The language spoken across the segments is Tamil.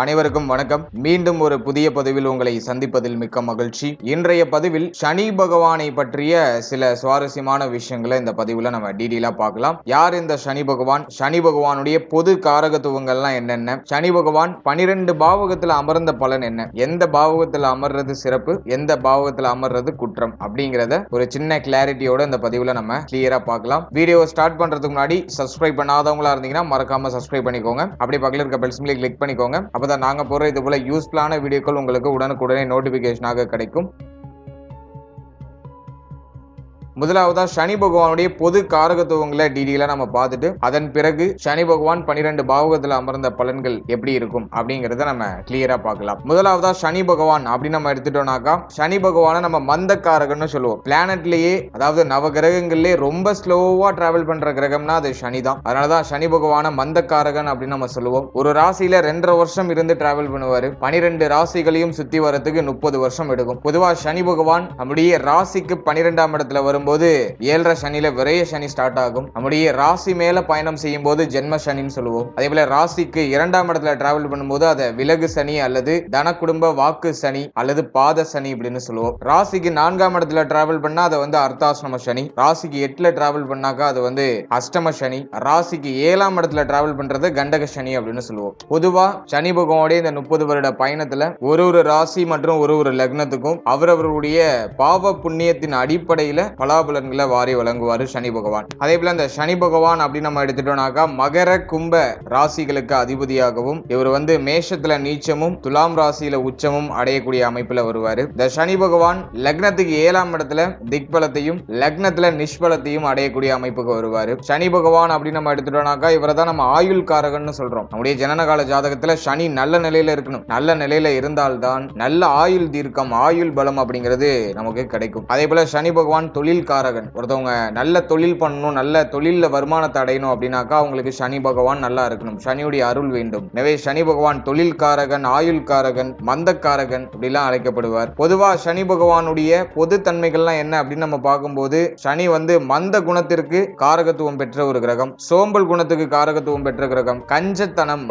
அனைவருக்கும் வணக்கம். மீண்டும் ஒரு புதிய பதிவில் உங்களை சந்திப்பதில் மிக்க மகிழ்ச்சி. இன்றைய பதிவில் சனி பகவானை பற்றிய சில சுவாரஸ்யமான விஷயங்களை இந்த பதிவுல நம்ம டீடெயிலா பார்க்கலாம். யார் இந்த சனி பகவான், சனி பகவானுடைய பொது காரகத்துவங்கள்லாம் என்னென்ன, சனி பகவான் 12 பாவகத்துல அமர்ந்த பலன் என்ன, எந்த பாவகத்துல அமர்றது சிறப்பு, எந்த பாவகத்துல அமர்றது குற்றம் அப்படிங்கிறத ஒரு சின்ன கிளாரிட்டியோட இந்த பதிவுல நம்ம கிளியரா பார்க்கலாம். வீடியோ ஸ்டார்ட் பண்றதுக்கு முன்னாடி சப்ஸ்கிரைப் பண்ணாதவங்களா இருந்தீங்கன்னா மறக்காம சப்ஸ்கிரைப் பண்ணிக்கோங்க. அப்படி பக்கத்துல இருக்க பெல் சிம்பலை கிளிக் பண்ணிக்கோங்க. அப்பதான் நாங்க போற இது போல யூஸ்ஃபுல்லான வீடியோக்கள் உங்களுக்கு உடனுக்குடனே நோட்டிபிகேஷனாக கிடைக்கும். முதலாவதா சனி பகவானுடைய பொது காரகத்துவங்களை டீடெயிலா நம்ம பார்த்துட்டு அதன் பிறகு சனி பகவான் 12 பாவகத்துல அமர்ந்த பலன்கள் எப்படி இருக்கும் அப்படிங்கறத நம்ம கிளியரா பார்க்கலாம். முதலாவதா சனி பகவான் அப்படின்னு நம்ம எடுத்துட்டோம்னாக்கா, சனி பகவானை நம்ம மந்த காரகன்னு சொல்லுவோம். பிளானட்லயே, அதாவது நவ கிரகங்கள்லயே ரொம்ப ஸ்லோவா டிராவல் பண்ற கிரகம்னா அது சனி தான். அதனாலதான் சனி பகவான மந்த காரகன் அப்படின்னு நம்ம சொல்லுவோம். ஒரு ராசியில 2.5 வருஷம் இருந்து டிராவல் பண்ணுவாரு. 12 ராசிகளையும் சுத்தி வரதுக்கு 30 வருஷம் எடுக்கும். பொதுவா சனி பகவான் நம்முடைய ராசிக்கு 12ஆம் இடத்துல வரும் போது 7.5 சனியில விரைய சனி ஸ்டார்ட் ஆகும். நம்முடைய ராசி மேல பயணம் செய்யும் போது ஜென்ம சனின்னு சொல்லுவோம். அதே போல ராசிக்கு 2ஆம் இடத்துல டிராவல் பண்ணும்போது அதை விலகு சனி அல்லது தன குடும்ப வாக்கு சனி அல்லது பாத சனி அப்படின்னு சொல்லுவோம். ராசிக்கு 4ஆம் இடத்துல டிராவல் பண்ணா அதை அர்த்தாசிரம சனி, ராசிக்கு 8ல டிராவல் பண்ணாக்கா அது அஷ்டம சனி, ராசிக்கு 7ஆம் இடத்துல டிராவல் பண்றது கண்டக சனி அப்படின்னு சொல்லுவோம். பொதுவா சனி பகவானுடைய இந்த 30 வருட பயணத்துல ஒரு ராசி மற்றும் ஒரு லக்னத்துக்கும் அவரவருடைய பாவ புண்ணியத்தின் அடிப்படையில பலாபலன்களை வாரி வழங்குவாரு சனி பகவான். அதே போல இந்த சனி பகவான் அப்படின்னு நம்ம எடுத்துட்டோம்னாக்கா மகர கும்ப ராசிகளுக்கு அதிபதியாகவும் இவர் மேஷத்துல நீச்சமும் துலாம் ராசியில உச்சமும் அடையக்கூடிய அமைப்புல வருவாரு. இந்த சனி பகவான் லக்னத்துக்கு 7ஆம் இடத்துல திக்பலத்தையும் லக்னத்துல நிஷ்பலத்தையும் அடையக்கூடிய அமைப்புக்கு வருவாரு. சனி பகவான் அப்படின்னு நம்ம எடுத்துட்டோம்னாக்கா இவரை தான் நம்ம ஆயுள் காரகன்னு சொல்றோம். நம்முடைய ஜனனகால ஜாதகத்துல சனி நல்ல நிலையில இருக்கணும். நல்ல நிலையில இருந்தால்தான் நல்ல ஆயுள் தீர்க்கம், ஆயுள் பலம் அப்படிங்கிறது நமக்கு கிடைக்கும். அதே போல சனி பகவான் தொழில் காரகன். ஒருத்தவங்க நல்ல தொழில் பண்ணணும், நல்ல தொழில வருமானத்தை அடையணும் அப்படின்னாக்கா அவங்களுக்கு சனி பகவான் நல்லா இருக்கணும், சனியுடைய அருள் வேண்டும். எனவே சனி பகவான் தொழில் காரகன், ஆயுள் காரகன், மந்த காரகன் இப்படிலாம் அழைக்கப்படுவார். பொதுவா சனி பகவானுடைய பொது தன்மைகள்லாம் என்ன அப்படின்னு நம்ம பார்க்கும்போது சனி மந்த குணத்திற்கு காரகத்துவம் பெற்ற ஒரு கிரகம், சோம்பல் குணத்துக்கு காரகத்துவம் பெற்ற கிரகம், கஞ்சத்தனம்,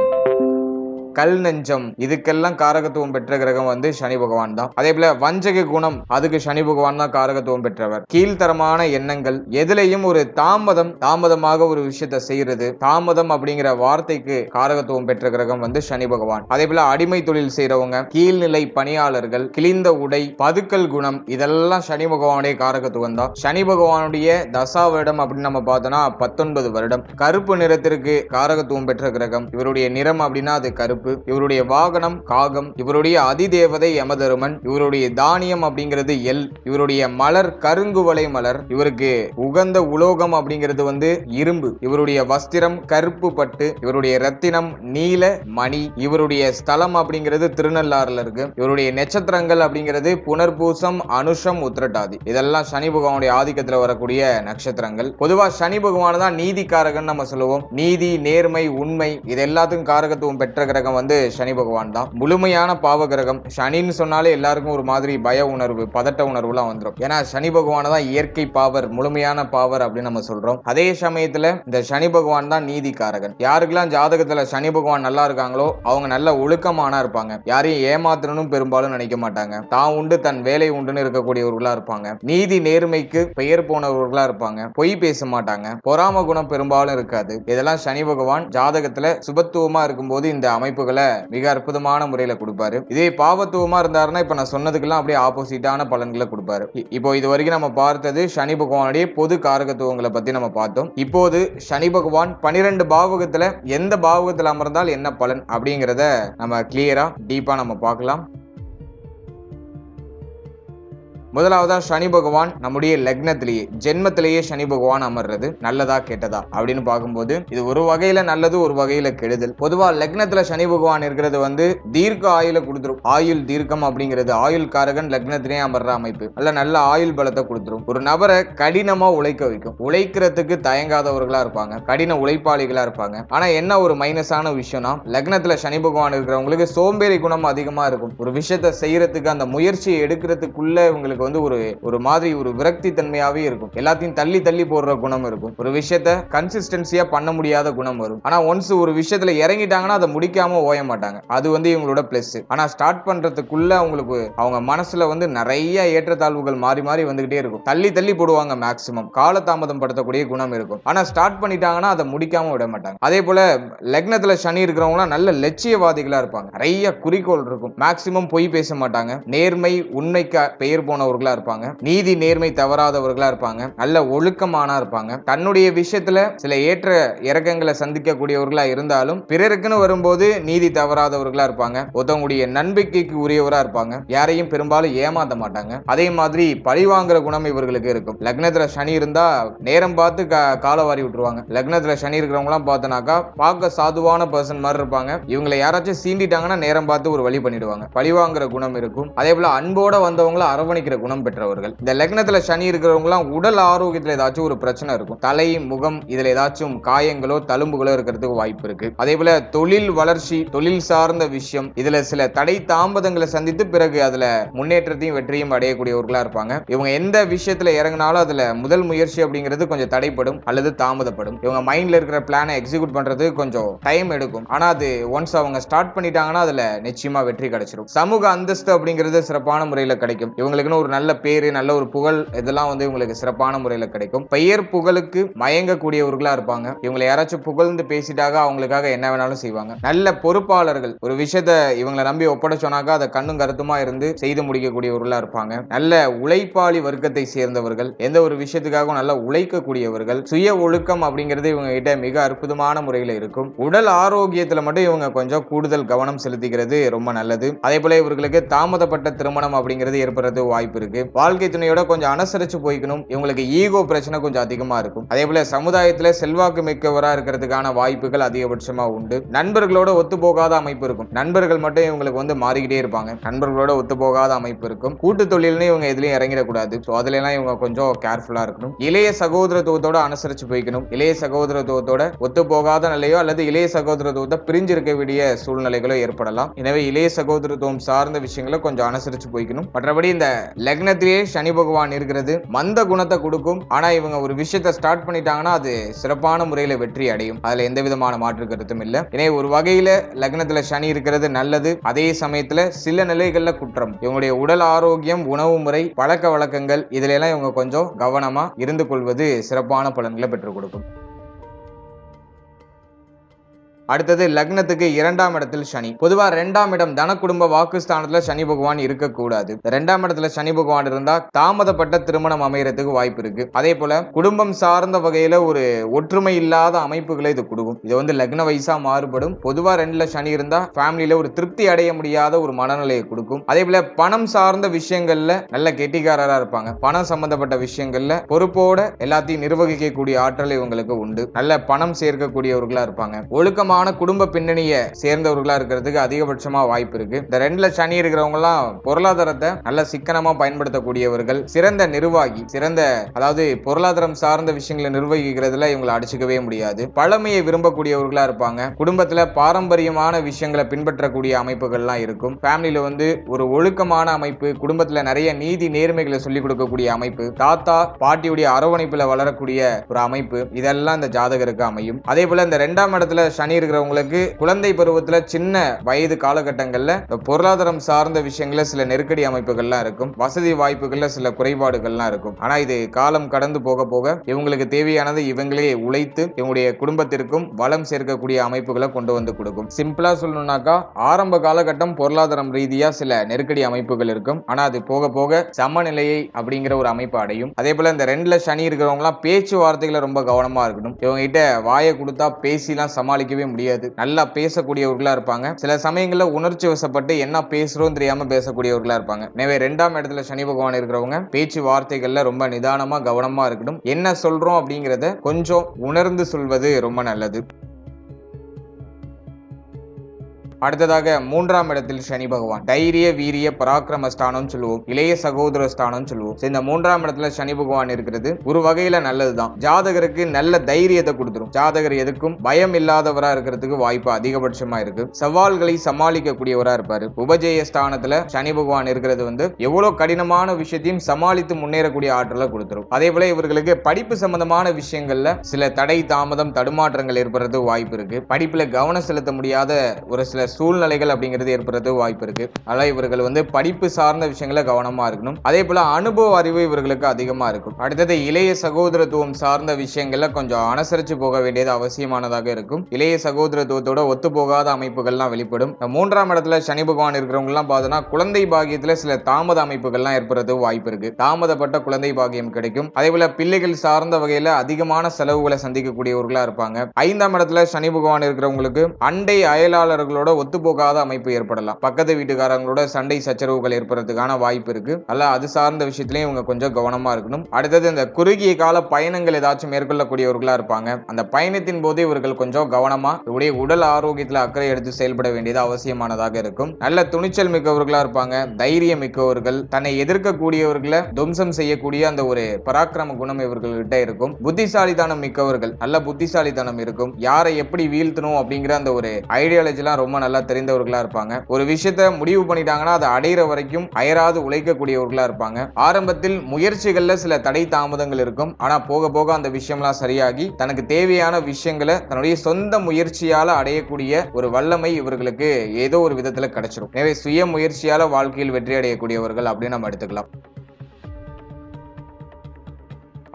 கல் நெஞ்சம் இதுக்கெல்லாம் காரகத்துவம் பெற்ற கிரகம் சனி பகவான் தான். அதே போல வஞ்சக குணம் அதுக்கு சனி பகவான் தான் காரகத்துவம் பெற்றவர். கீழ்த்தரமான எண்ணங்கள், எதுலையும் ஒரு தாமதமாக ஒரு விஷயத்தை செய்யறது, தாமதம் அப்படிங்கிற வார்த்தைக்கு காரகத்துவம் பெற்ற கிரகம் சனி பகவான். அதே போல அடிமை தொழில் செய்யறவங்க, கீழ்நிலை பணியாளர்கள், கிழிந்த உடை, பதுக்கல் குணம் இதெல்லாம் சனி பகவானுடைய காரகத்துவம் தான். சனி பகவானுடைய தசா வருடம் அப்படின்னு நம்ம பார்த்தோம்னா 19 வருடம். கருப்பு நிறத்திற்கு காரகத்துவம் பெற்ற கிரகம். இவருடைய நிறம் அப்படின்னா அது கருப்பு. இவருடைய வாகனம் காகம். இவருடைய அதிதேவதை யமதருமன். இவருடைய தானியம் அப்படிங்கிறது எல். இவருடைய மலர் கருங்குவளை மலர். இவருக்கு உகந்த உலோகம் அப்படிங்கிறது இரும்பு. இவருடைய வஸ்திரம் கருப்பு பட்டு. இவருடைய ரத்தினம் நீல மணி. இவருடைய ஸ்தலம் அப்படிங்கிறது திருநள்ளாறுல இருக்கு. இவருடைய நட்சத்திரங்கள் அப்படிங்கிறது புனர்பூசம், அனுஷம், உத்திரட்டாதி. இதெல்லாம் சனி பகவானுடைய ஆதிக்கத்துல வரக்கூடிய நட்சத்திரங்கள். பொதுவா சனி பகவான் தான் நீதிக்காரகன் நம்ம சொல்லுவோம். நீதி, நேர்மை, உண்மை இது எல்லாத்துக்கும் காரகத்துவம் பெற்ற கிரகம் சனி பகவான் தான். முழுமையான பாவ கிரகம். சனின்னு சொன்னாலே எல்லாருக்கும் ஒரு மாதிரி பய உணர்வு, பதட்ட உணர்வுலாம் வந்துடும். ஏன்னா சனி பகவான் தான் இயற்கை பாவர், முழுமையான பாவர் அப்படின்னு நம்ம சொல்றோம். அதே சமயத்துல இந்த சனி பகவான் தான் நீதி காரகன். யாருக்கெல்லாம் ஜாதகத்துல சனி பகவான் நல்லா இருக்காங்களோ அவங்க நல்ல ஒழுக்கமானா இருப்பாங்க. யாரையும் ஏமாத்தணும் பெரும்பாலும் நினைக்க மாட்டாங்க. தான் உண்டு தன் வேலை உண்டுன்னு இருக்கக்கூடியவர்களா இருப்பாங்க. நீதி நேர்மைக்கு பெயர் போனவர்களா இருப்பாங்க. பொய் பேச மாட்டாங்க. பொறாம குணம் பெரும்பாலும் இருக்காது. இதெல்லாம் சனி பகவான் ஜாதகத்துல சுபத்துவமா இருக்கும்போது இந்த அமைப்புகளை மிக அற்புதமான முறையில கொடுப்பாரு. இதே பாவத்துவமா இருந்தாருன்னா இப்ப நான் சொன்னதுக்கெல்லாம் அப்படியே ஆப்போசிட்டான பலன்களை கொடுப்பாரு. இப்போ இது வரைக்கும் நம்ம பார்த்தது சனி பகவானுடைய பொது காரகத்துவங்களை பத்தி நம்ம பார்த்தோம். இப்போது சனி பகவான் 12 பாவகத்துல எந்த பாவகத்துல அமர்ந்தால் என்ன பலன் அப்படிங்கிறத நம்ம கிளியரா டீப்பா நம்ம பார்க்கலாம். முதலாவதா சனி பகவான் நம்முடைய லக்னத்திலேயே ஜென்மத்திலேயே சனி பகவான் அமர்றது நல்லதா கெட்டதா அப்படின்னு பார்க்கும்போது இது ஒரு வகையில நல்லது, ஒரு வகையில கெடுதல். பொதுவா லக்னத்துல சனி பகவான் இருக்கிறது தீர்க்க ஆயுள கொடுத்துரும். ஆயுள் தீர்க்கம் அப்படிங்கிறது ஆயுள் காரகன் லக்னத்திலேயே அமர்ற அமைப்பு நல்ல ஆயுள் பலத்தை கொடுத்துரும். ஒரு நபரை கடினமா உழைக்க வைக்கும். உழைக்கிறதுக்கு தயங்காதவர்களா இருப்பாங்க, கடின உழைப்பாளிகளா இருப்பாங்க. ஆனா என்ன ஒரு மைனஸான விஷயம்னா லக்னத்துல சனி பகவான் இருக்கிறவங்களுக்கு சோம்பேறி குணம் அதிகமா இருக்கும். ஒரு விஷயத்தை செய்யறதுக்கு அந்த முயற்சியை எடுக்கிறதுக்குள்ள இவங்களுக்கு இவங்களுக்கு வந்து ஒரு மாதிரி ஒரு விரக்தி தன்மையாவே இருக்கும். எல்லாத்தையும் தள்ளி தள்ளி போடுற குணம் இருக்கும். ஒரு விஷயத்த கன்சிஸ்டன்சியா பண்ண முடியாத குணம் வரும். ஆனா ஒன்ஸ் ஒரு விஷயத்துல இறங்கிட்டாங்கன்னா அதை முடிக்காம ஓய மாட்டாங்க. அது வந்து இவங்களோட பிளஸ். ஆனா ஸ்டார்ட் பண்றதுக்குள்ள அவங்களுக்கு அவங்க மனசுல வந்து நிறைய ஏற்றத்தாழ்வுகள் மாறி மாறி வந்துகிட்டே இருக்கும். தள்ளி தள்ளி போடுவாங்க. மேக்சிமம் காலதாமதம் படுத்தக்கூடிய குணம் இருக்கும். ஆனா ஸ்டார்ட் பண்ணிட்டாங்கன்னா அதை முடிக்காம விட மாட்டாங்க. அதே போல லக்னத்துல சனி இருக்கிறவங்க நல்ல லட்சியவாதிகளா இருப்பாங்க. நிறைய குறிக்கோள் இருக்கும். மேக்சிமம் பொய் பேச மாட்டாங்க. நேர்மை உண்மைக்கு பெயர் போனவர்களா இருப்பாங்க. நீதி நேர்மை தவறாதவர்களா இருப்பாங்க. நல்ல ஒழுக்கமானா இருப்பாங்க. தன்னுடைய விஷயத்துல சில ஏற்ற இறக்கங்களை சந்திக்கக்கூடியவர்களா இருந்தாலும் பிறருக்குன்னு வரும்போது நீதி தவறாதவர்களா இருப்பாங்க. ஒருத்தவங்களுடைய நம்பிக்கைக்கு உரியவரா இருப்பாங்க. யாரையும் பெரும்பாலும் ஏமாத்த மாட்டாங்க. அதே மாதிரி பழிவாங்குற குணம் இவர்களுக்கு இருக்கும். லக்னத்துல சனி இருந்தா நேரம் பார்த்து காலை வாரி விட்டுருவாங்க. லக்னத்துல சனி இருக்கிறவங்க எல்லாம் பார்த்தனாக்கா பார்க்க சாதுவான பர்சன் மாதிரி இருப்பாங்க. இவங்களை யாராச்சும் சீண்டிட்டாங்கன்னா நேரம் பார்த்து ஒரு வழி பண்ணிடுவாங்க. பழிவாங்குற குணம் இருக்கும். அதே போல அன்போட வந்தவங்களை அரவணைக்கிற குணம் பெற்றவர்கள். இந்த லக்னத்துல சனி இருக்கிறவங்க எல்லாம் உடல் ஆரோக்கியத்துல ஏதாச்சும் ஒரு பிரச்சனை இருக்கும். தலை முகம் இதுல ஏதாச்சும் காயங்களோ தழும்புகளோ இருக்கிறதுக்கு வாய்ப்பு இருக்கு. அதே போல தொழில் வளர்ச்சி தொழில் சார்ந்த விஷயம் இதுல சில தடை தாமதங்களை சந்தித்து பிறகு அதுல முன்னேற்றத்தையும் வெற்றியும் அடையக்கூடியவர்களா இருப்பாங்க. இவங்க எந்த விஷயத்துல இறங்கினாலும் அதுல முதல் முயற்சி அப்படிங்கிறது கொஞ்சம் தடைப்படும் அல்லது தாமதப்படும். இவங்க மைண்ட்ல இருக்கிற பிளானை எக்ஸிக்யூட் பண்றது கொஞ்சம் டைம் எடுக்கும். ஆனா அது ஒன்ஸ் அவங்க ஸ்டார்ட் பண்ணிட்டாங்கன்னா அதுல நிச்சயமா வெற்றி கிடைச்சிடும். சமூக அந்தஸ்து அப்படிங்கிறது சிறப்பான முறையில் கிடைக்கும். இவங்களுக்குன்னு ஒரு நல்ல பேரு நல்ல ஒரு புகழ் இதெல்லாம் வந்து இவங்களுக்கு சிறப்பான முறையில் கிடைக்கும். பெயர் புகழுக்கு மயங்கக்கூடியவர்களா இருப்பாங்க. இவங்களை யாராச்சும் புகழ்ந்து பேசிட்டாக அவங்களுக்காக என்ன வேணாலும் செய்வாங்க. நல்ல பொறுப்பாளர்கள். ஒரு விஷயத்த இவங்களை நம்பி ஒப்படைச்சோனாக்கா அதை கண்ணும் கருத்துமா இருந்து செய்து முடிக்கக்கூடியவர்களா இருப்பாங்க. நல்ல உழைப்பாளி வர்க்கத்தை சேர்ந்தவர்கள். எந்த ஒரு விஷயத்துக்காகவும் நல்லா உழைக்கக்கூடியவர்கள். சுய ஒழுக்கம் அப்படிங்கிறது இவங்க கிட்ட மிக அற்புதமான முறையில் இருக்கும். உடல் ஆரோக்கியத்துல மட்டும் இவங்க கொஞ்சம் கூடுதல் கவனம் செலுத்திக்கிறது ரொம்ப நல்லது. அதே போல இவர்களுக்கு தாமதப்பட்ட திருமணம் அப்படிங்கிறது ஏற்படுறது வாய்ப்பு இருக்கு. வாழ்க்கை துணையோட கொஞ்சம் அனுசரிச்சு போய்க்கணும். இவங்களுக்கு ஈகோ பிரச்சனை கொஞ்சம் அதிகமா இருக்கும். அதே போல சமுதாயத்துல செல்வாக்கு மிக்கவரா இருக்கிறதுக்கான வாய்ப்புகள் அதிகபட்சமா உண்டு. நண்பர்களோட ஒத்து போகாத அமைப்பு இருக்கும். நண்பர்கள் மட்டும் இவங்களுக்கு வந்து மாறிக்கிட்டே இருப்பாங்க. நண்பர்களோட ஒத்து போகாத அமைப்பு இருக்கும். கூட்டு தொழில்னு இவங்க எதுலயும் இறங்கிடக்கூடாது. அதுல எல்லாம் இவங்க கொஞ்சம் கேர்ஃபுல்லா இருக்கணும். இளைய சகோதரத்துவத்தோட அனுசரிச்சு போய்க்கணும். இளைய சகோதரத்துவத்தோட ஒத்து போகாத நிலையோ அல்லது இளைய சகோதரத்துவத்தை பிரிஞ்சிருக்க வேண்டிய சூழ்நிலைகளோ ஏற்படலாம். எனவே இளைய சகோதரத்துவம் சார்ந்த விஷயங்களை கொஞ்சம் அனுசரிச்சு போய்க்கணும். மற்றபடி இந்த லக்னத்திலேயே சனி பகவான் இருக்கிறது மந்த குணத்தை கொடுக்கும். ஆனா இவங்க ஒரு விஷயத்தை ஸ்டார்ட் பண்ணிட்டாங்கன்னா அது சிறப்பான முறையில வெற்றி அடையும். அதுல எந்த விதமான மாற்று கருத்தும் இல்ல. எனவே ஒரு வகையில லக்னத்துல சனி இருக்கிறது நல்லது. அதே சமயத்துல சில நிலைகள்ல குற்றம். இவங்களுடைய உடல் ஆரோக்கியம் உணவு முறை பழக்க வழக்கங்கள் இதுல எல்லாம் இவங்க கொஞ்சம் கவனமா இருந்து கொள்வது சிறப்பான பலன்களை பெற்றுக் கொடுக்கும். அடுத்தது லக்னத்துக்கு 2ஆம் இடத்தில் சனி. பொதுவா 2ஆம் இடம் தன குடும்ப வாக்குஸ்தானத்துல சனி பகவான் இருக்கக்கூடாது. 2ஆம் இடத்துல சனி பகவான் இருந்தா தாமதப்பட்ட திருமணம் அமையறதுக்கு வாய்ப்பு இருக்கு. அதே போல குடும்பம் சார்ந்த வகையில ஒரு ஒற்றுமை இல்லாத அமைப்புகளை இது கொடுக்கும். இது வந்து லக்ன வயசா மாறுபடும். பொதுவா 2ல சனி இருந்தா ஃபேமிலியில ஒரு திருப்தி அடைய முடியாத ஒரு மனநிலையை கொடுக்கும். அதே போல பணம் சார்ந்த விஷயங்கள்ல நல்ல கெட்டிக்காரரா இருப்பாங்க. பணம் சம்பந்தப்பட்ட விஷயங்கள்ல பொறுப்போட எல்லாத்தையும் நிர்வகிக்கக்கூடிய ஆற்றல் இவங்களுக்கு உண்டு. நல்ல பணம் சேர்க்கக்கூடியவர்களா இருப்பாங்க. ஒழுக்கமான குடும்ப பின்னணியை சேர்ந்தவர்களா இருக்கிறதுக்கு அதிகபட்சமா வாய்ப்பு இருக்கு. இந்த 2ல சனி இருக்கிறவங்க எல்லாம் பொருளாதாரத்தை நல்ல சிக்கனமா பயன்படுத்தக்கூடியவர்கள். சிறந்த நிர்வாகி. அதாவது பொருளாதாரம் சார்ந்த விஷயங்களை நிர்வகிக்கிறதுல இவங்களை அடிச்சுக்கவே முடியாது. பழமையை விரும்பக்கூடியவர்களா இருப்பாங்க. குடும்பத்துல பாரம்பரியமான விஷயங்களை பின்பற்றக்கூடிய அமைப்புகள்லாம் இருக்கும். ஃபேமிலியில வந்து ஒரு ஒழுக்கமான அமைப்பு, குடும்பத்துல நிறைய நீதி நேர்மைகளை சொல்லிக் கொடுக்கக்கூடிய அமைப்பு, தாத்தா பாட்டியுடைய அரவணைப்புல வளரக்கூடிய ஒரு அமைப்பு, இதெல்லாம் இந்த ஜாதகருக்கு அமையும். அதே போல இந்த 2ஆம் இடத்துல சனி இருக்கிறவங்களுக்கு குழந்தை பருவத்துல சின்ன வயது காலகட்டங்கள்ல பொருளாதாரம் சார்ந்த விஷயங்கள சில நெருக்கடி அமைப்புகள்லாம் இருக்கும். வசதி வாய்ப்புகள்ல சில குறைபாடுகள்லாம் இருக்கும். ஆனா இது காலம் கடந்து போக போக இவங்களுக்கு தேவையானது இவங்களே உழைத்து இவங்களுடைய குடும்பத்திற்கும் வளம் சேர்க்கக்கூடிய அமைப்புகளை கொண்டு வந்து கொடுக்கும். சிம்பிளா சொல்லணும்னாக்கா ஆரம்ப காலகட்டம் பொருளாதாரம் ரீதியா சில நெருக்கடி அமைப்புகள் இருக்கும். ஆனா அது போக போக சமநிலையை அப்படிங்கிற ஒரு அமைப்பு அடையும். அதே போல இந்த 2ல சனி இருக்கிறவங்க எல்லாம் பேச்சுவார்த்தைகளை ரொம்ப கவனமா இருக்கணும். இவங்க கிட்ட வாயை கொடுத்தா பேசிலாம் சமாளிக்கவே முடியாது. நல்லா பேசக்கூடியவர்களா இருப்பாங்க. சில சமயங்கள்ல உணர்ச்சி வசப்பட்டு என்ன பேசுறோம் தெரியாம பேசக்கூடியவர்களா இருப்பாங்க. எனவே 2ஆம் இடத்துல சனி பகவான் இருக்கிறவங்க பேச்சு வார்த்தைகள்ல ரொம்ப நிதானமா கவனமா இருக்கணும். என்ன சொல்றோம் அப்படிங்கறத கொஞ்சம் உணர்ந்து சொல்வது ரொம்ப நல்லது. அடுத்ததாக 3ஆம் இடத்தில் சனி பகவான் தைரிய வீரிய பராக்கிரம ஸ்தானம் சொல்லுவோம், இளைய சகோதர ஸ்தானம் சொல்லுவோம். இந்த 3ஆம் இடத்துல சனி பகவான் இருக்கிறது ஒரு வகையில நல்லதுதான். ஜாதகருக்கு நல்ல தைரியத்தை கொடுத்துரும். ஜாதகர் எதுக்கும் பயம் இல்லாதவரா இருக்கிறதுக்கு வாய்ப்பு அதிகபட்சமா இருக்கு. சவால்களை சமாளிக்க கூடியவரா இருப்பாரு. உபஜய ஸ்தானத்துல சனி பகவான் இருக்கிறது எவ்வளவு கடினமான விஷயத்தையும் சமாளித்து முன்னேறக்கூடிய ஆற்றலை கொடுத்துரும். அதே போல இவர்களுக்கு படிப்பு சம்பந்தமான விஷயங்கள்ல சில தடை தாமதம் தடுமாற்றங்கள் ஏற்படுறது வாய்ப்பு இருக்கு. படிப்புல கவனம் செலுத்த முடியாத ஒரு சில சூழ்நிலைகள் அப்படிங்கிறது ஏற்படுறது வாய்ப்பு இருக்கு. அதனால இவர்கள் படிப்பு சார்ந்த விஷயங்களை கவனமா இருக்கணும். அதே போல அனுபவ அறிவு இவர்களுக்கு அதிகமா இருக்கும். அடுத்தது இளைய சகோதரத்துவம் சார்ந்த விஷயங்கள்ல கொஞ்சம் அனுசரிச்சு போக வேண்டியது அவசியமானதாக இருக்கும். இளைய சகோதரத்துவத்தோட ஒத்து போகாத அமைப்புகள்லாம் வெளிப்படும். 3ஆம் இடத்துல சனி பகவான் இருக்கிறவங்க எல்லாம் பார்த்தோம்னா குழந்தை பாகியத்துல சில தாமத அமைப்புகள்லாம் ஏற்படுறது வாய்ப்பு இருக்கு. தாமதப்பட்ட குழந்தை பாகியம் கிடைக்கும். அதே போல பிள்ளைகள் சார்ந்த வகையில அதிகமான செலவுகளை சந்திக்கக்கூடியவர்களா இருப்பாங்க. 5ஆம் இடத்துல சனி பகவான் இருக்கிறவங்களுக்கு அண்டை அயலாளர்களோட ஒத்துப்போகாத அமைப்பு ஏற்படலாம். பக்கத்து வீட்டுக்காரங்களோட சண்டை சச்சரவுகள் ஏற்படுறதுக்கான வாய்ப்பு இருக்கு. அல்ல அது சார்ந்த விஷயத்திலையும் இவங்க கொஞ்சம் கவனமா இருக்கணும். அடுத்தது இந்த குறுகிய கால பயணங்கள் ஏதாச்சும் மேற்கொள்ளக்கூடியவர்களா இருப்பாங்க. அந்த பயணத்தின் போது இவர்கள் கொஞ்சம் கவனமா இவருடைய உடல் ஆரோக்கியத்தில் அக்கறை எடுத்து செயல்பட வேண்டியது அவசியமானதாக இருக்கும். நல்ல துணிச்சல் மிக்கவர்களா இருப்பாங்க. தைரியம் மிக்கவர்கள், தன்னை எதிர்க்கக்கூடியவர்களை துவம்சம் செய்யக்கூடிய அந்த ஒரு பராக்கிரம குணம் இவர்கள்கிட்ட இருக்கும். புத்திசாலித்தனம் மிக்கவர்கள், நல்ல புத்திசாலித்தனம் இருக்கும். யாரை எப்படி வீழ்த்தணும் அப்படிங்கிற அந்த ஒரு ஐடியாலஜி எல்லாம் ரொம்ப நல்லா தெரிந்தவர்களா இருப்பாங்க. ஒரு விஷயத்தை முடிவு பண்ணிட்டாங்கன்னா அதை அடையிற வரைக்கும் அயராது உழைக்கக்கூடியவர்களா இருப்பாங்க. ஆரம்பத்தில் முயற்சிகள்ல சில தடை தாமதங்கள் இருக்கும். ஆனா போக போக அந்த விஷயம்லாம் சரியாகி தனக்கு தேவையான விஷயங்களை தன்னுடைய சொந்த முயற்சியால அடையக்கூடிய ஒரு வல்லமை இவர்களுக்கு ஏதோ ஒரு விதத்துல கிடைச்சிடும். எனவே சுய முயற்சியால வாழ்க்கையில் வெற்றி அடையக்கூடியவர்கள் அப்படின்னு நம்ம எடுத்துக்கலாம்.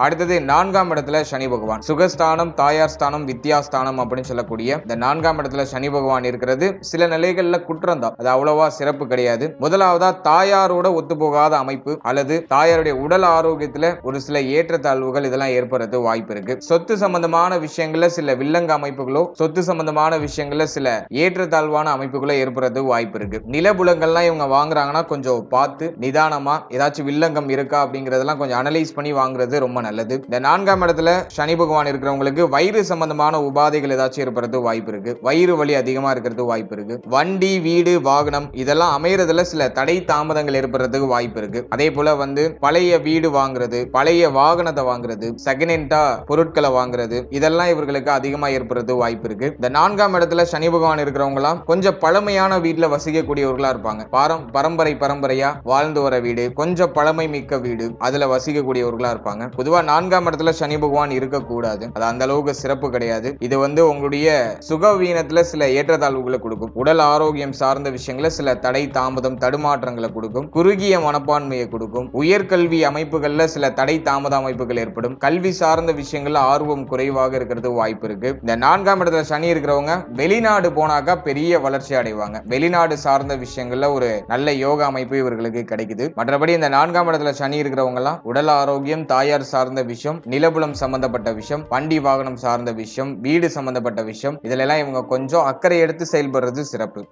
அடுத்தது 4ஆம் இடத்துல சனி பகவான் சுகஸ்தானம், தாயார் ஸ்தானம், வித்யாஸ்தானம் அப்படின்னு சொல்லக்கூடிய இந்த 4ஆம் இடத்துல சனி பகவான் இருக்கிறது சில நிலைகள்ல குற்றம் தான். அது அவ்வளவா சிறப்பு கிடையாது. முதலாவதா தாயாரோட ஒத்துப்போகாத அமைப்பு அல்லது தாயாருடைய உடல் ஆரோக்கியத்துல ஒரு சில ஏற்றத்தாழ்வுகள் இதெல்லாம் ஏற்படுறது வாய்ப்பு இருக்கு. சொத்து சம்பந்தமான விஷயங்கள்ல சில வில்லங்க அமைப்புகளோ, சொத்து சம்பந்தமான விஷயங்கள்ல சில ஏற்றத்தாழ்வான அமைப்புகளோ ஏற்படுறது வாய்ப்பு இருக்கு. நிலபுலங்கள்லாம் இவங்க வாங்குறாங்கன்னா கொஞ்சம் பார்த்து நிதானமா ஏதாச்சும் வில்லங்கம் இருக்கா அப்படிங்கறதெல்லாம் கொஞ்சம் அனலைஸ் பண்ணி வாங்குறது ரொம்ப நல்லது. இந்த 4ஆம் இடத்துல சனி பகவான் இருக்கிறவங்களுக்கு வயிறு சம்பந்தமான உபாதைகள் ஏதாச்சும் ஏற்படுறது வாய்ப்பு இருக்கு. வயிறு வலி அதிகமா இருக்கிறது வாய்ப்பு இருக்கு. வண்டி, வீடு, வாகனம் இதெல்லாம் அமையறதுல சில தடை தாமதங்கள் ஏற்படுறதுக்கு வாய்ப்பு இருக்கு. அதே போல பழைய வீடு வாங்குறது, பழைய வாகனத்தை வாங்குறது, செகண்ட் ஹேண்டா பொருட்களை வாங்குறது இதெல்லாம் இவர்களுக்கு அதிகமா ஏற்படுறது வாய்ப்பு இருக்கு. இந்த 4ஆம் இடத்துல சனி பகவான் இருக்கிறவங்க எல்லாம் கொஞ்சம் பழமையான வீட்டுல வசிக்கக்கூடியவர்களா இருப்பாங்க. பரம்பரையா வாழ்ந்து வர வீடு, கொஞ்சம் பழமை மிக்க வீடு, அதுல வசிக்கக்கூடியவர்களா இருப்பாங்க. பொதுவா 4ஆம் இடத்துல சனி பகவான் இருக்கக்கூடாது. அது அந்த அளவுக்கு சிறப்பு கிடையாது. இது உங்களுடைய சுகவீனத்துல சில ஏற்றத்தாழ்வுகளை கொடுக்கும். உடல் ஆரோக்கியம் சார்ந்த விஷயங்கள சில தடை தாமதம் தடுமாற்றங்களை கொடுக்கும். குறுகிய மனப்பான்மையை கொடுக்கும். உயர்கல்வி அமைப்புகள்ல சில தடை தாமத அமைப்புகள் ஏற்படும். கல்வி சார்ந்த விஷயங்கள்ல ஆர்வம் குறைவாக இருக்கிறது வாய்ப்பு இருக்கு. இந்த 4ஆம் இடத்துல சனி இருக்கிறவங்க வெளிநாடு போனாக்கா பெரிய வளர்ச்சி அடைவாங்க. வெளிநாடு சார்ந்த விஷயங்கள்ல ஒரு நல்ல யோகா அமைப்பு இவர்களுக்கு கிடைக்குது. மற்றபடி இந்த 4ஆம் இடத்துல சனி இருக்கிறவங்க எல்லாம் உடல் ஆரோக்கியம், தாயார் சார்ந்த விஷயம், நிலபுலம் சம்பந்தப்பட்ட விஷயம், வண்டி வாகனம் சார்ந்த விஷயம், வீடு சம்பந்தப்பட்ட விஷயம் இதெல்லாம் இவங்க கொஞ்சம் அக்கறை எடுத்து செயல்படுறது சிறப்பு.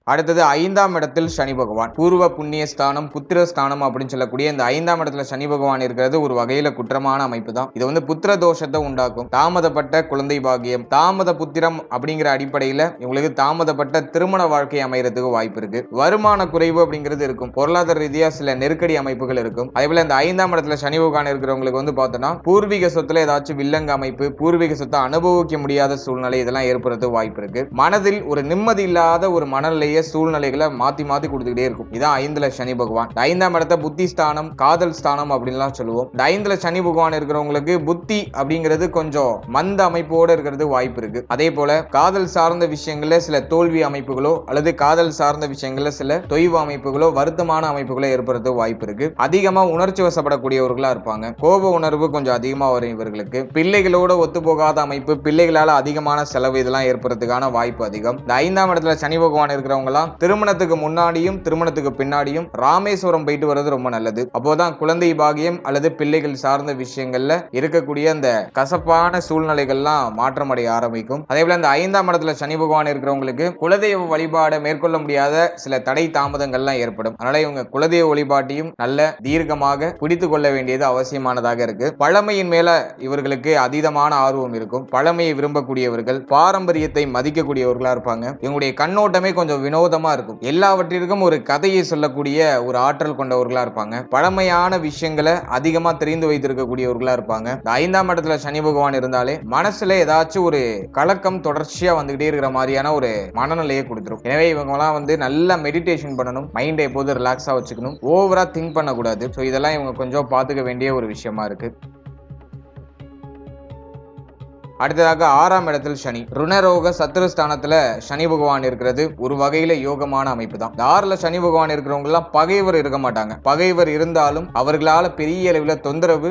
அடுத்தது 5ஆம் இடத்தில் சனி பகவான் பூர்வ புண்ணிய ஸ்தானம், புத்திர ஸ்தானம் அப்படின்னு சொல்லக்கூடிய இந்த 5ஆம் இடத்துல சனி பகவான் இருக்கிறது ஒரு வகையில குற்றமான அமைப்பு தான். இது புத்திர தோஷத்தை உண்டாக்கும். தாமதப்பட்ட குழந்தை பாகியம், தாமத புத்திரம் அப்படிங்கிற அடிப்படையில இவங்களுக்கு தாமதப்பட்ட திருமண வாழ்க்கை அமையறதுக்கு வாய்ப்பு இருக்கு. வருமான குறைவு அப்படிங்கிறது இருக்கும். பொருளாதார ரீதியா சில நெருக்கடி அமைப்புகள் இருக்கும். அதே போல இந்த 5ஆம் இடத்துல சனி பகவான் இருக்கிறவங்களுக்கு பார்த்தோம்னா பூர்வீக சொத்துல ஏதாச்சும் வில்லங்க அமைப்பு, பூர்வீக சொத்தை அனுபவிக்க முடியாத சூழ்நிலை இதெல்லாம் ஏற்படுறது வாய்ப்பு இருக்கு. மனதில் ஒரு நிம்மதி இல்லாத ஒரு மனநிலையை சூழ்நிலைகளை மாத்தி கொடுத்துக்கிட்டே இருக்கும். இதான் 5ல சனி பகவான். 5ஆம் இடத்தை புத்தி ஸ்தானம், காதல் ஸ்தானம் அப்படின்லாம் சொல்லுவோம். 5ல சனி பகவான் இருக்கிறவங்களுக்கு புத்தி அப்படிங்கிறது கொஞ்சம் மந்த அமைப்போடு இருக்கிறது வாய்ப்பு இருக்கு. அதே போல காதல் சார்ந்த விஷயங்கள்ல சில தோல்வி அமைப்புகளோ அல்லது காதல் சார்ந்த விஷயங்கள்ல சில தொய்வு அமைப்புகளோ வருத்தமான அமைப்புகளோ ஏற்படுறது வாய்ப்பு இருக்கு. அதிகமா உணர்ச்சி வசப்படக்கூடியவர்களா இருப்பாங்க. கோப உணர்வு கொஞ்சம் அதிகமா வரும் இவர்களுக்கு. பிள்ளைகளோட ஒத்து போகாத அமைப்பு, பிள்ளைகளால அதிகமான செலவு இதெல்லாம் ஏற்படுறதுக்கான வாய்ப்பு அதிகம். இந்த 5ஆம் இடத்துல சனி பகவான் இருக்கிறவங்க இருக்கிறவங்களாம் திருமணத்துக்கு முன்னாடியும் திருமணத்துக்கு பின்னாடியும் ராமேஸ்வரம் போயிட்டு வர்றது ரொம்ப நல்லது. அப்போதான் குழந்தை பாகியம் அல்லது பிள்ளைகள் சார்ந்த விஷயங்கள்ல இருக்கக்கூடிய அந்த கசப்பான சூழ்நிலைகள்லாம் மாற்றமடைய ஆரம்பிக்கும். அதே போல இந்த 5ஆம் இடத்துல சனி பகவான் இருக்கிறவங்களுக்கு குலதெய்வ வழிபாடு மேற்கொள்ள முடியாத சில தடை தாமதங்கள்லாம் ஏற்படும். அதனால இவங்க குலதெய்வ வழிபாட்டையும் நல்ல தீர்க்கமாக பிடித்து கொள்ள வேண்டியது அவசியமானதாக இருக்கு. பழமையின் மேல இவர்களுக்கு அதீதமான ஆர்வம் இருக்கும். பழமையை விரும்பக்கூடியவர்கள், பாரம்பரியத்தை மதிக்கக்கூடியவர்களா இருப்பாங்க. இவங்களுடைய கண்ணோட்டமே கொஞ்சம் வினோதமா இருக்கும். எல்லாவற்றிற்கும் ஒரு கதையை சொல்லக்கூடிய ஒரு ஆற்றல் கொண்டவர்களா இருப்பாங்க. பழமையான விஷயங்களை அதிகமா தெரிந்து வைத்திருக்கக்கூடியவர்களா இருப்பாங்க. இந்த 5ஆம் இடத்துல சனி பகவான் இருந்தாலே மனசுல ஏதாச்சும் ஒரு கலக்கம் தொடர்ச்சியா வந்துகிட்டே இருக்கிற மாதிரியான ஒரு மனநிலையை கொடுத்துரும். எனவே இவங்க எல்லாம் நல்லா மெடிடேஷன் பண்ணணும். மைண்டை எப்போது ரிலாக்ஸா வச்சுக்கணும். ஓவரா திங்க் பண்ணக்கூடாது. ஸோ இதெல்லாம் இவங்க கொஞ்சம் பார்த்துக்க வேண்டிய ஒரு விஷயமா இருக்கு. அடுத்ததாக 6ஆம் இடத்தில் சனி, ருணரோக சத்துருஸ்தானத்துல சனி பகவான் இருக்கிறது ஒரு வகையில யோகமான அமைப்பு தான். 6ல சனி பகவான் இருக்கிறவங்க எல்லாம் பகைவர் இருக்க மாட்டாங்க. பகைவர் இருந்தாலும் அவர்களால பெரிய அளவில் தொந்தரவு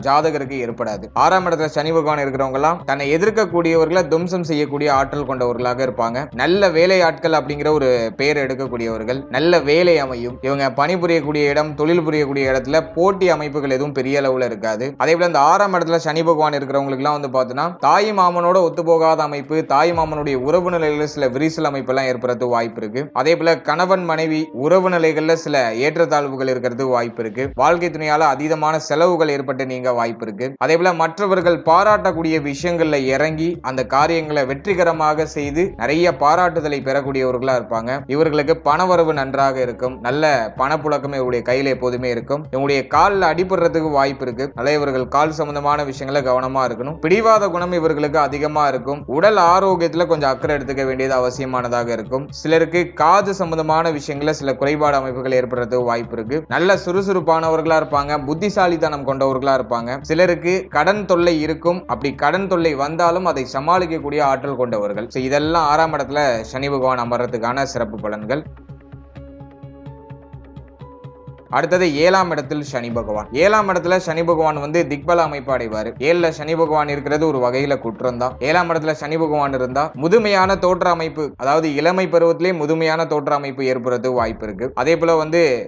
ஜாதகருக்கு ஏற்படாது. 6ஆம் இடத்துல சனி பகவான் இருக்கிறவங்க எல்லாம் தன்னை எதிர்க்கக்கூடியவர்களை துவம்சம் செய்யக்கூடிய ஆற்றல் கொண்டவர்களாக இருப்பாங்க. நல்ல வேலையாட்கள் அப்படிங்கிற ஒரு பெயர் எடுக்கக்கூடியவர்கள், நல்ல வேலை அமையும். இவங்க பணிபுரியக்கூடிய இடம், தொழில் புரியக்கூடிய இடத்துல போட்டி அமைப்புகள் எதுவும் பெரிய அளவுல இருக்காது. அதே போல இந்த 6ஆம் இடத்துல சனி பகவான் இருக்கிறவங்களுக்கு எல்லாம் பார்த்தோன்னா தாய் மாமனோட ஒத்து போகாத அமைப்பு, தாய் மாமனுடைய உறவு நிலையில சில விரிசல் அமைப்பு எல்லாம் ஏற்படுறது வாய்ப்பு இருக்கு. அதே போல கணவன் மனைவி உறவு நிலைகள்ல சில ஏற்றத்தாழ்வுகள் இருக்கிறது வாய்ப்பு இருக்கு. வாழ்க்கை துணையால அதீதமான செலவுகள் ஏற்பட்டு நீங்க வாய்ப்பு இருக்கு. அதே போல மற்றவர்கள் பாராட்டக்கூடிய விஷயங்கள்ல இறங்கி அந்த காரியங்களை வெற்றிகரமாக செய்து நிறைய பாராட்டுதலை பெறக்கூடியவர்களா இருப்பாங்க. இவர்களுக்கு பணவரவு நன்றாக இருக்கும். நல்ல பணப்புழக்கம் இவருடைய கையில எப்போதுமே இருக்கும். இவங்களுடைய காலில் அடிபடுறதுக்கு வாய்ப்பு இருக்கு. அதே இவர்கள் கால் சம்பந்தமான விஷயங்களை கவனமா இருக்கணும். பிடிவாத குணம் இவர்களுக்கு அதிகமா இருக்கும். உடல் ஆரோக்கியத்துல கொஞ்சம் அக்கறை எடுத்துக்க வேண்டியது அவசியமானதாக இருக்கும். சிலருக்கு காது சம்பந்தமான விஷயங்கள சில குறைபாடு அமைப்புகள் ஏற்படுறதுக்கு வாய்ப்பு இருக்கு. நல்ல சுறுசுறுப்பானவர்களா இருப்பாங்க. புத்திசாலித்தனம் கொண்டவர்களா இருப்பாங்க. சிலருக்கு கடன் தொல்லை இருக்கும். அப்படி கடன் தொல்லை வந்தாலும் அதை சமாளிக்கக்கூடிய ஆற்றல் கொண்டவர்கள். இதெல்லாம் 6ஆம் இடத்துல சனி பகவான் அமர்றதுக்கான சிறப்பு பலன்கள். அடுத்தது 7ஆம் இடத்தில் சனி பகவான். 7ஆம் இடத்துல சனி பகவான் திக்பல அமைப்பு அடைவாரு. 7ல சனி பகவான் இருக்கிறது ஒரு வகையில குற்றம் தான். 7ஆம் இடத்துல சனி பகவான் இருந்தா முதுமையான தோற்ற அமைப்பு, அதாவது இளமை பருவத்திலே முதுமையான தோற்ற அமைப்பு ஏற்படுறது வாய்ப்பு இருக்கு. அதே போல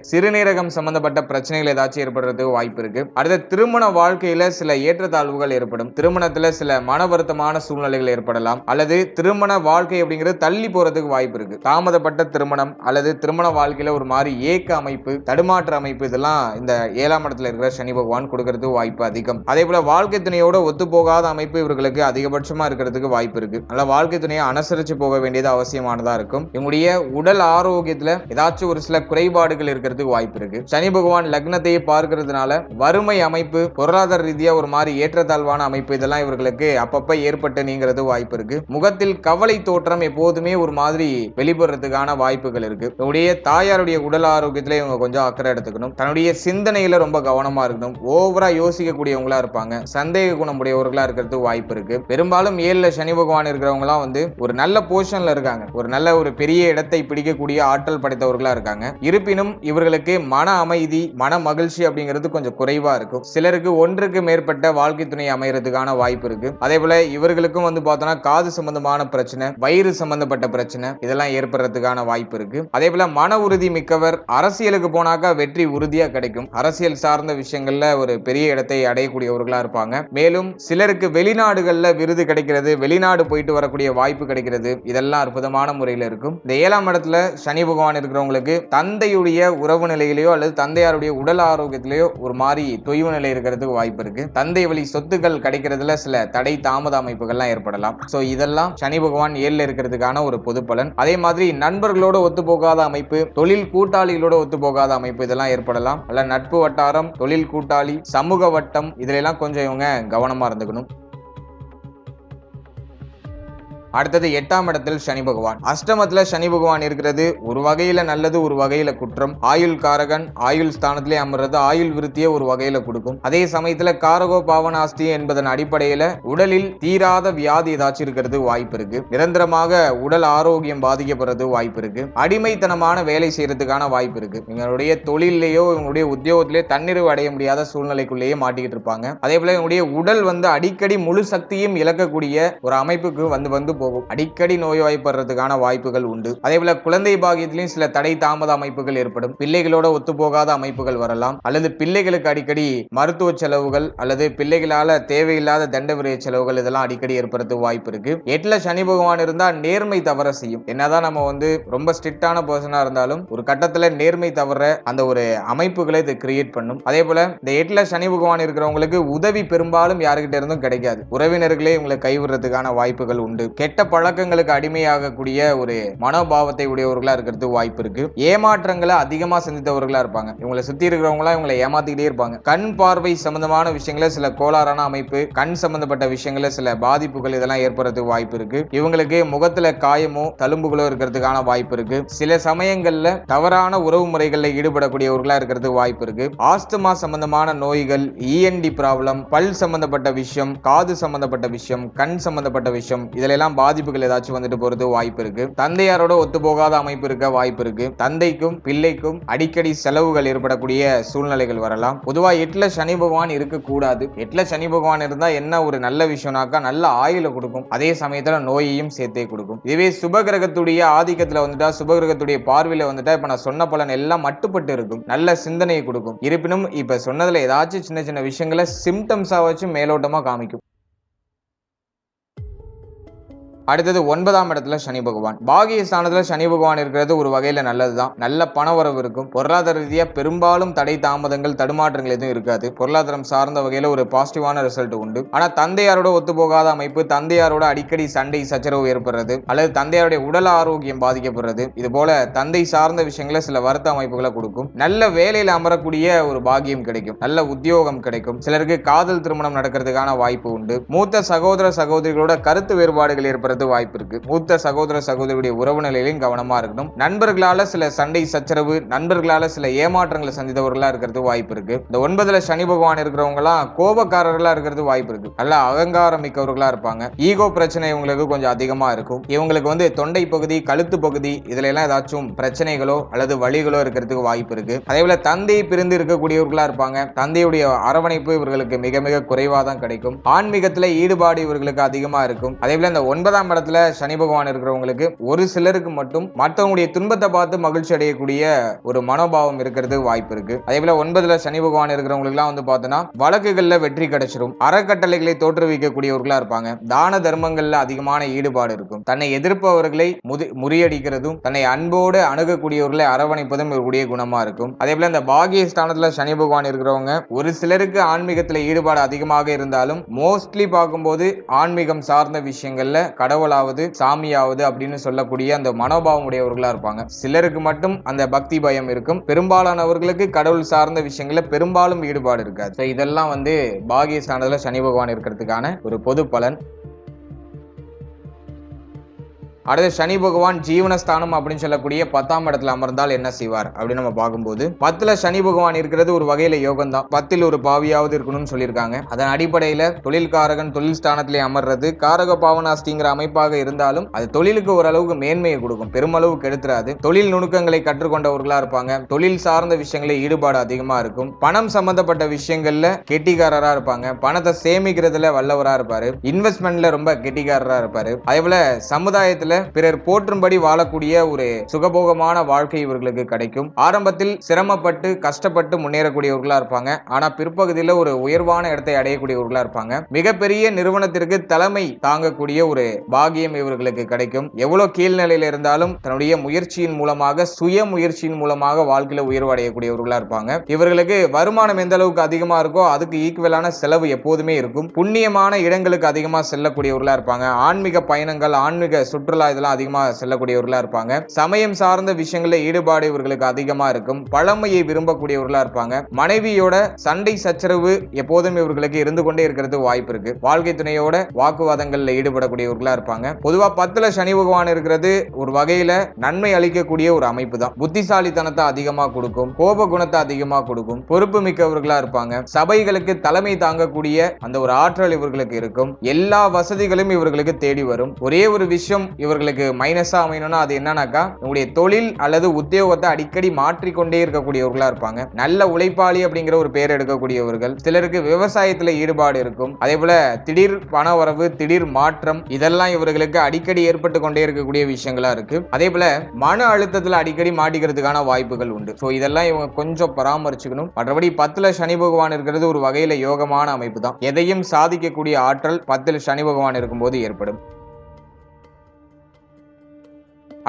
சிறுநீரகம் சம்பந்தப்பட்ட பிரச்சனைகள் ஏதாச்சும் ஏற்படுறதுக்கு வாய்ப்பு இருக்கு. அடுத்த திருமண வாழ்க்கையில சில ஏற்றத்தாழ்வுகள் ஏற்படும். திருமணத்துல சில மன வருத்தமான சூழ்நிலைகள் ஏற்படலாம். அல்லது திருமண வாழ்க்கை அப்படிங்கிறது தள்ளி போறதுக்கு வாய்ப்பு இருக்கு. தாமதப்பட்ட திருமணம் அல்லது திருமண வாழ்க்கையில ஒரு மாதிரி ஏக்க அமைப்பு, தடுமாற்ற அமைப்பு, இதெல்லாம் இந்த 7ஆம் இடத்துல இருக்கிற சனி பகவான் கொடுக்கிறது வாய்ப்பு அதிகம். அதே போல வாழ்க்கை துணையோட ஒத்து போகாத அமைப்பு இவர்களுக்கு அதிகபட்சமா இருக்கிறதுக்கு வாய்ப்பு இருக்கு. அதனால வாழ்க்கை துணையை அனுசரிச்சு போக வேண்டியது அவசியமானதா இருக்கும். இவங்களுடைய உடல் ஆரோக்கியத்துல ஏதாச்சும் ஒரு சில குறைபாடுகள் இருக்கிறதுக்கு வாய்ப்பு இருக்கு. சனி பகவான் லக்னத்தையே பார்க்கிறதுனால வறுமை அமைப்பு, பொருளாதார ரீதியா ஒரு மாதிரி ஏற்றத்தாழ்வான அமைப்பு, இதெல்லாம் இவர்களுக்கு அப்பப்ப ஏற்பட்டு நீங்கிறது வாய்ப்பு இருக்கு. முகத்தில் கவலை தோற்றம் எப்போதுமே ஒரு மாதிரி வெளிப்படுறதுக்கான வாய்ப்புகள் இருக்கு. இவருடைய தாயாருடைய உடல் ஆரோக்கியத்துல இவங்க கொஞ்சம் அக்கறை எடுத்துக்கணும். தன்னுடைய சிந்தனையில ரொம்ப கவனமா இருக்கணும். ஓவரா யோசிக்கக்கூடியவங்களா இருப்பாங்க. சந்தேக குணம் உடையவர்களா இருக்கிறதுக்கு வாய்ப்பு இருக்கு. பெரும்பாலும் 7ல சனி பகவான் இருக்கிறவங்க எல்லாம் ஒரு நல்ல பொசிஷன்ல இருக்காங்க. ஒரு நல்ல ஒரு பெரிய இடத்தை பிடிக்கக்கூடிய ஆற்றல் படைத்தவர்களா இருக்காங்க. இருப்பினும் இவர்களுக்கு மன அமைதி, மன மகிழ்ச்சி அப்படிங்கிறது கொஞ்சம் குறைவா இருக்கும். சிலருக்கு ஒன்றுக்கு மேற்பட்ட வாழ்க்கை துணை அமையறதுக்கான வாய்ப்பு இருக்கு. அதே போல இவர்களுக்கும் பார்த்தோம்னா காது சம்பந்தமான பிரச்சனை, வயிறு சம்பந்தப்பட்ட பிரச்சனை, இதெல்லாம் ஏற்படுறதுக்கான வாய்ப்பு இருக்கு. அதே போல மன உறுதி மிக்கவர். அரசியலுக்கு போனாக்கா வெற்றி உறுதியா கிடைக்கும். அரசியல் சார்ந்த விஷயங்கள்ல ஒரு பெரிய இடத்தை அடையக்கூடியவர்களா இருப்பாங்க. மேலும் சிலருக்கு வெளிநாடுகள்ல விருது கிடைக்கிறது, வெளிநாடு போயிட்டு வரக்கூடிய வாய்ப்பு கிடைக்கிறது. இதெல்லாம் அற்புதமான முறையில் இருக்கும். இந்த 7ஆம் இடத்துல சனி பகவான் இருக்கிறவங்களுக்கு தந்தையுடைய உறவு நிலையிலேயோ அல்லது தந்தையாருடைய உடல் ஆரோக்கியத்திலேயோ ஒரு மாதிரி தொய்வு நிலை இருக்கிறதுக்கு வாய்ப்பு இருக்கு. தந்தை வழி சொத்துக்கள் கிடைக்கிறதுல சில தடை தாமத அமைப்புகள்லாம் ஏற்படலாம். சோ இதெல்லாம் சனி பகவான் 7ல இருக்கிறதுக்கான ஒரு பொது பலன். அதே மாதிரி நண்பர்களோட ஒத்து போகாத அமைப்பு, தொழில் கூட்டாளிகளோட ஒத்து போகாத அமைப்பு, இதெல்லாம் ஏற்படலாம். அல்ல நட்பு வட்டாரம், தொழில் கூட்டாளி, சமூக வட்டம், இதுல எல்லாம் கொஞ்சம் இவங்க கவனமா இருந்துக்கணும். அடுத்தது 8ஆம் இடத்தில் சனி பகவான். அஷ்டமத்துல சனி பகவான் இருக்கிறது ஒரு வகையில நல்லது, ஒரு வகையில குற்றம். ஆயுள் காரகன், ஆயுள் ஸ்தானத்திலே அமர்றது ஆயுள் விருத்தியை ஒரு வகையில கொடுக்கும். அதே சமயத்துல காரகோ பாவனாஸ்தி என்பதன் அடிப்படையில உடலில் தீராத வியாதி ஏதாச்சும் இருக்கிறது வாய்ப்பு இருக்கு. நிரந்தரமாக உடல் ஆரோக்கியம் பாதிக்கப்படுறது வாய்ப்பு இருக்கு. அடிமைத்தனமான வேலை செய்யறதுக்கான வாய்ப்பு இருக்கு. இவங்களுடைய தொழிலேயோ இவங்களுடைய உத்தியோகத்திலேயோ தன்னிறைவு அடைய முடியாத சூழ்நிலைக்குள்ளேயே மாட்டிக்கிட்டு இருப்பாங்க. அதே போல இவங்களுடைய உடல் அடிக்கடி முழு சக்தியும் இழக்கக்கூடிய ஒரு அமைப்புக்கு வந்து போகும். அடிக்கடி நோய்வாய்ப்படுறதுக்கான வாய்ப்புகள் உண்டு. அதே போல குழந்தை பாகியத்திலும் சில தடை தாமத அமைப்புகள் ஏற்படும். பிள்ளைகளோட ஒத்துப்போகாத அமைப்புகள் வரலாம், அல்லது பிள்ளைகளுக்கு அடிக்கடி மருத்துவ செலவுகள் அல்லது பிள்ளைகளால தேவையில்லாத தண்ட விரய செலவுகள் இதெல்லாம் அடிக்கடி ஏற்படுறதுக்கு வாய்ப்பு இருக்கு. 8ல சனி பகவான் இருந்தா நேர்மை தவற செய்யும். என்னதான் நம்ம ரொம்ப ஸ்ட்ரிக்டான பர்சனா இருந்தாலும் ஒரு கட்டத்துல நேர்மை தவற அந்த ஒரு அமைப்புகளை இது கிரியேட் பண்ணும். அதே போல இந்த 8ல சனி பகவான் இருக்கிறவங்களுக்கு உதவி பெரும்பாலும் யாருக்கிட்ட இருந்தும் கிடைக்காது. உறவினர்களே உங்களை கைவிடுறதுக்கான வாய்ப்புகள் உண்டு. கெட்ட பழக்கங்களுக்கு அடிமையாகக்கூடிய ஒரு மனோபாவத்தை உடையவர்களா இருக்கிறதுக்கு வாய்ப்பு இருக்கு. ஏமாற்றங்களை அதிகமா சந்தித்தவர்களா இருப்பாங்க. இவங்களை சுத்தி இருக்கிறவங்களா இவங்களை ஏமாத்திக்கிட்டே இருப்பாங்க. கண் பார்வை சம்பந்தமான விஷயங்கள சில கோளாறான அமைப்பு, கண் சம்பந்தப்பட்ட விஷயங்கள சில பாதிப்புகள் இதெல்லாம் ஏற்படுறதுக்கு வாய்ப்பு இருக்கு. இவங்களுக்கு முகத்துல காயமோ தழும்புகளோ இருக்கிறதுக்கான வாய்ப்பு இருக்கு. சில சமயங்கள்ல தவறான உறவு முறைகளில் ஈடுபடக்கூடியவர்களா இருக்கிறதுக்கு வாய்ப்பு இருக்கு. ஆஸ்துமா சம்பந்தமான நோய்கள், இஎன்டி ப்ராப்ளம், பல் சம்பந்தப்பட்ட விஷயம், காது சம்பந்தப்பட்ட விஷயம், கண் சம்பந்தப்பட்ட விஷயம், இதுல எல்லாம் பாதிப்புகள் ஏதாச்சும் வந்துட்டு போறது வாய்ப்பு இருக்கு. தந்தையாரோட ஒத்து போகாத அமைப்பு இருக்க வாய்ப்பு இருக்கு. தந்தைக்கும் பிள்ளைக்கும் அடிக்கடி செலவுகள் ஏற்படக்கூடிய சூழ்நிலைகள் வரலாம். பொதுவா 8ல சனி பகவான் இருக்கக்கூடாது. 8ல சனி பகவான் இருந்தா என்ன ஒரு நல்ல விஷயம்னாக்கா நல்ல ஆயுள கொடுக்கும், அதே சமயத்துல நோயையும் சேர்த்தே கொடுக்கும். இதுவே சுபகிரகத்துடைய ஆதிக்கத்துல வந்துட்டா, சுபகிரகத்துடைய பார்வையில வந்துட்டா இப்ப நான் சொன்ன பலன் எல்லாம் மட்டுப்பட்டு இருக்கும், நல்ல சிந்தனையை கொடுக்கும். இருப்பினும் இப்ப சொன்னதுல ஏதாச்சும் சின்ன சின்ன விஷயங்களை சிம்டம்ஸா வச்சு மேலோட்டமா காமிக்கும். அடுத்தது 9ஆம் இடத்துல சனி பகவான். பாகிய ஸ்தானத்துல சனி பகவான் இருக்கிறது ஒரு வகையில நல்லதுதான். நல்ல பண வரவு இருக்கும். பொருளாதார ரீதியா பெரும்பாலும் தடை தாமதங்கள் தடுமாற்றங்கள் எதுவும் இருக்காது. பொருளாதாரம் சார்ந்த வகையில ஒரு பாசிட்டிவான ரிசல்ட் உண்டு. ஆனா தந்தையாரோட ஒத்து போகாத அமைப்பு, தந்தையாரோட அடிக்கடி சண்டை சச்சரவு ஏற்படுறது, அல்லது தந்தையாருடைய உடல் ஆரோக்கியம் பாதிக்கப்படுறது, இது போல தந்தை சார்ந்த விஷயங்கள சில வருத்த அமைப்புகளை கொடுக்கும். நல்ல வேலையில அமரக்கூடிய ஒரு பாகியம் கிடைக்கும். நல்ல உத்தியோகம் கிடைக்கும். சிலருக்கு காதல் திருமணம் நடக்கிறதுக்கான வாய்ப்பு உண்டு. மூத்த சகோதர சகோதரிகளோட கருத்து வேறுபாடுகள் ஏற்படுறது வாய்ப்பு இருக்கு. மூத்த சகோதர சகோதரியுடைய உறவு நிலையிலும் கவனமா இருக்கணும். நண்பர்களால சில சண்டை சச்சரவு, நண்பர்களால சில ஏமாற்றங்களை சந்தித்தவர்களா இருக்கிறது வாய்ப்பு இருக்கு. இந்த 9ல சனி பகவான் இருக்கிறவங்க எல்லாம் கோபக்காரர்களா இருக்கிறது வாய்ப்பு இருக்கு. நல்ல அகங்காரம் மிக்கவர்களா இருப்பாங்க. ஈகோ பிரச்சனை இவங்களுக்கு கொஞ்சம் அதிகமா இருக்கும். இவங்களுக்கு தொண்டை பகுதி, கழுத்து பகுதி இதுல எல்லாம் ஏதாச்சும் பிரச்சனைகளோ அல்லது வலிகளோ இருக்கிறதுக்கு வாய்ப்பு இருக்கு. அதே போல தந்தை பிரிந்து இருக்கக்கூடியவர்களா இருப்பாங்க. தந்தையுடைய அரவணைப்பு இவர்களுக்கு மிக மிக குறைவா தான் கிடைக்கும். ஆன்மீகத்துல ஈடுபாடு இவர்களுக்கு அதிகமா இருக்கும். அதே போல இந்த 9ஆம் இடத்துல சனி பகவான் இருக்கிறவங்களுக்கு ஒரு சிலருக்கு மட்டும் மற்றவங்களுடைய துன்பத்தை பார்த்து மகிழ்ச்சி அடையக்கூடிய ஒரு மனோபாவம் இருக்கிறது வாய்ப்பு இருக்கு. அதே போல 9ல சனி பகவான் இருக்கிறவங்களுக்கு எல்லாம் பார்த்தோன்னா வழக்குகள்ல வெற்றி கிடைச்சிடும். அறக்கட்டளைகளை தோற்றுவிக்கக்கூடியவர்களா இருப்பாங்க. தான தர்மங்கள்ல அதிகமான ஈடுபாடு இருக்கும். தன்னை எதிர்ப்பவர்களை முறியடிக்கிறதும், தன்னை அன்போடு அணுகக்கூடியவர்களை அரவணைப்பதும் இவருடைய குணமா இருக்கும். அதே போல இந்த பாகிய ஸ்தானத்துல சனி பகவான் இருக்கிறவங்க ஒரு சிலருக்கு ஆன்மீகத்துல ஈடுபாடு அதிகமாக இருந்தாலும் மோஸ்ட்லி பார்க்கும்போது ஆன்மீகம் சார்ந்த விஷயங்கள்ல கடவுளாவது சாமியாவது அப்படின்னு சொல்லக்கூடிய அந்த மனோபாவம் உடையவர்களா இருப்பாங்க. சிலருக்கு மட்டும் அந்த பக்தி பயம் இருக்கும். பெரும்பாலானவர்களுக்கு கடவுள் சார்ந்த விஷயங்கள்ல பெரும்பாலும் ஈடுபாடு இருக்காது. இதெல்லாம் பாகிய ஸ்தானத்துல சனி பகவான் இருக்கிறதுக்கான ஒரு பொது பலன். அடுத்து சனி பகவான் ஜீவனஸ்தானம் அப்படின்னு சொல்லக்கூடிய 10ஆம் இடத்துல அமர்ந்தால் என்ன செய்வார் அப்படின்னு நம்ம பார்க்கும்போது 10ல சனி பகவான் இருக்கிறது ஒரு வகையில யோகம் தான். 10ல் ஒரு பாவியாவது இருக்கணும்னு சொல்லியிருக்காங்க. அதன் அடிப்படையில தொழில்காரகன் தொழில் ஸ்தானத்திலே அமர்றது காரக பாவனாஸ்திங்கிற அமைப்பாக இருந்தாலும் அது தொழிலுக்கு ஓரளவுக்கு மேன்மையை கொடுக்கும், பெருமளவு கெடுத்துறாது. தொழில் நுணுக்கங்களை கற்றுக்கொண்டவர்களா இருப்பாங்க. தொழில் சார்ந்த விஷயங்கள ஈடுபாடு அதிகமா இருக்கும். பணம் சம்பந்தப்பட்ட விஷயங்கள்ல கெட்டிக்காரரா இருப்பாங்க. பணத்தை சேமிக்கிறதுல வல்லவரா இருப்பாரு. இன்வெஸ்ட்மெண்ட்ல ரொம்ப கெட்டிக்காரரா இருப்பாரு. அதே போல சமுதாயத்துல பிறர் போற்றும்படி வாழக்கூடிய ஒரு சுகபோகமான வாழ்க்கை இவர்களுக்கு கிடைக்கும். ஆரம்பத்தில் சிரமப்பட்டு கஷ்டப்பட்டு முன்னேறக்கூடியவர்களா இருப்பாங்க. ஆனா பிற்பகுதியில் ஒரு உயர்வான இடத்தை அடையக்கூடியவர்களா இருப்பாங்க. மிகப்பெரிய நிறுவனத்திற்கு தலைமை தாங்கக்கூடிய ஒரு பாகியம் இவர்களுக்கு கிடைக்கும். எவ்வளவு கீழ்நிலையில இருந்தாலும் தன்னுடைய முயற்சியின் மூலமாக, சுய முயற்சியின் மூலமாக வாழ்க்கையில உயர்வு அடையக்கூடியவர்களா இருப்பாங்க. இவர்களுக்கு வருமானம் எந்த அளவுக்கு அதிகமா இருக்கோ அதுக்கு ஈக்குவலான செலவு எப்போதுமே இருக்கும். புண்ணியமான இடங்களுக்கு அதிகமா செல்லக்கூடியவர்களா இருப்பாங்க. ஆன்மீக பயணங்கள், ஆன்மீக சுற்றுலா இதெல்லாம் அதிகமா செல்லக்கூடியவர்களா இருப்பாங்க. சமயம் சார்ந்த விஷயங்கள்ல ஈடுபாடு இவர்களுக்கு அதிகமா இருக்கும். பழமையை விரும்பக்கூடியவர்களா இருப்பாங்க. மனைவியோட சண்டை சச்சரவு எப்போதும் இவர்களுக்கு இருந்து கொண்டே இருக்கிறது வாய்ப்பு இருக்கு. வாழ்க்கை துணையோட வாக்குவாதங்கள்ல ஈடுபடக்கூடியவர்களா இருப்பாங்க. பொதுவா 10ல சனி பகவான் இருக்கிறது ஒரு வகையில நன்மை அளிக்கக்கூடிய ஒரு அமைப்பு தான். புத்திசாலித்தனத்தை அதிகமா கொடுக்கும், கோப குணத்தை அதிகமா கொடுக்கும், பொறுப்பு மிக்கவர்களா இருப்பாங்க. சபைகளுக்கு தலைமை தாங்கக்கூடிய அந்த ஒரு ஆற்றல் இவர்களுக்கு இருக்கும். எல்லா வசதிகளும் இவர்களுக்கு தேடி வரும். ஒரே ஒரு விஷயம் இவர்களுக்கு மைனஸா அமையணும்னா அது என்னன்னாக்கா உங்களுடைய தொழில் அல்லது உத்தியோகத்தை அடிக்கடி மாற்றிக்கொண்டே இருக்கக்கூடியவர்களா இருப்பாங்க. நல்ல உழைப்பாளி அப்படிங்கிற ஒரு பேர் எடுக்கக்கூடியவர்கள். சிலருக்கு விவசாயத்துல ஈடுபாடு இருக்கும். அதே போல திடீர் பண வரவு, திடீர் மாற்றம் இதெல்லாம் இவர்களுக்கு அடிக்கடி ஏற்பட்டு கொண்டே இருக்கக்கூடிய விஷயங்களா இருக்கு. அதே போல மன அழுத்தத்துல அடிக்கடி மாட்டிக்கிறதுக்கான வாய்ப்புகள் உண்டு. சோ இதெல்லாம் இவங்க கொஞ்சம் பராமரிச்சுக்கணும். மற்றபடி 10ல சனி பகவான் இருக்கிறது ஒரு வகையில யோகமான அமைப்பு தான். எதையும் சாதிக்கக்கூடிய ஆற்றல் 10ல் சனி பகவான் இருக்கும்போது ஏற்படும்.